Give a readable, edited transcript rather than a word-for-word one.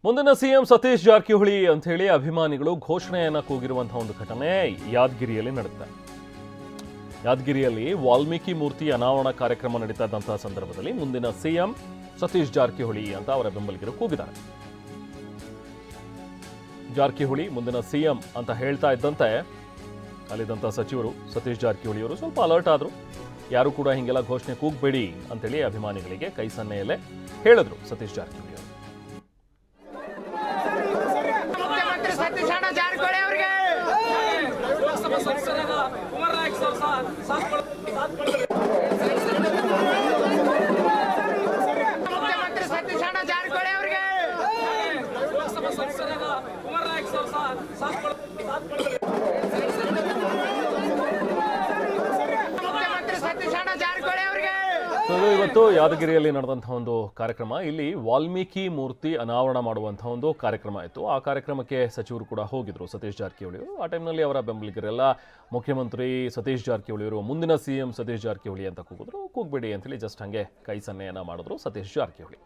ಮುಂದಿನ ಸಿಎಂ ಸತೀಶ್ ಜಾರಕಿಹೊಳಿ ಅಂತ ಹೇಳಿ ಅಭಿಮಾನಿಗಳು ಘೋಷಣೆಯನ್ನ ಕೂಗಿರುವಂತಹ ಒಂದು ಘಟನೆ ಯಾದಗಿರಿಯಲ್ಲಿ ನಡೆದಿದೆ. ಯಾದಗಿರಿಯಲ್ಲಿ ವಾಲ್ಮೀಕಿ ಮೂರ್ತಿ ಅನಾವರಣ ಕಾರ್ಯಕ್ರಮ ನಡೀತಾ ಇದ್ದಂತಹ ಸಂದರ್ಭದಲ್ಲಿ ಮುಂದಿನ ಸಿಎಂ ಸತೀಶ್ ಜಾರಕಿಹೊಳಿ ಅಂತ ಅವರ ಬೆಂಬಲಿಗರು ಕೂಗಿದ್ದಾರೆ. ಜಾರಕಿಹೊಳಿ ಮುಂದಿನ ಸಿಎಂ ಅಂತ ಹೇಳ್ತಾ ಇದ್ದಂತೆ ಅಲ್ಲಿದ್ದಂತಹ ಸಚಿವರು ಸತೀಶ್ ಜಾರಕಿಹೊಳಿ ಅವರು ಸ್ವಲ್ಪ ಅಲರ್ಟ್ ಆದ್ರು. ಯಾರು ಕೂಡ ಹಿಂಗೆಲ್ಲ ಘೋಷಣೆ ಕೂಗಬೇಡಿ ಅಂತೇಳಿ ಅಭಿಮಾನಿಗಳಿಗೆ ಕೈ ಸನ್ನೆಯಲ್ಲೇ ಹೇಳಿದ್ರು ಸತೀಶ್ ಜಾರಕಿಹೊಳಿ ಅವರು. ಇವತ್ತು ಯಾದಗಿರಿಯಲ್ಲಿ ನಡೆದಂತಹ ಒಂದು ಕಾರ್ಯಕ್ರಮ, ಇಲ್ಲಿ ವಾಲ್ಮೀಕಿ ಮೂರ್ತಿ ಅನಾವರಣ ಮಾಡುವಂತಹ ಒಂದು ಕಾರ್ಯಕ್ರಮ ಇತ್ತು. ಆ ಕಾರ್ಯಕ್ರಮಕ್ಕೆ ಸಚಿವರು ಕೂಡ ಹೋಗಿದ್ರು ಸತೀಶ್ ಜಾರಕಿಹೊಳಿ ಅವರು. ಆ ಟೈಮ್ನಲ್ಲಿ ಅವರ ಬೆಂಬಲಿಗರೆಲ್ಲ ಮುಖ್ಯಮಂತ್ರಿ ಸತೀಶ್ ಜಾರಕಿಹೊಳಿ ಅವರು ಮುಂದಿನ ಸಿಎಂ ಸತೀಶ್ ಜಾರಕಿಹೊಳಿ ಅಂತ ಕೂಗಿದ್ರು. ಕೂಗ್ಬೇಡಿ ಅಂತೇಳಿ ಜಸ್ಟ್ ಹಂಗೆ ಕೈ ಸನ್ನೆಯನ್ನ ಮಾಡಿದ್ರು ಸತೀಶ್ ಜಾರಕಿಹೊಳಿ.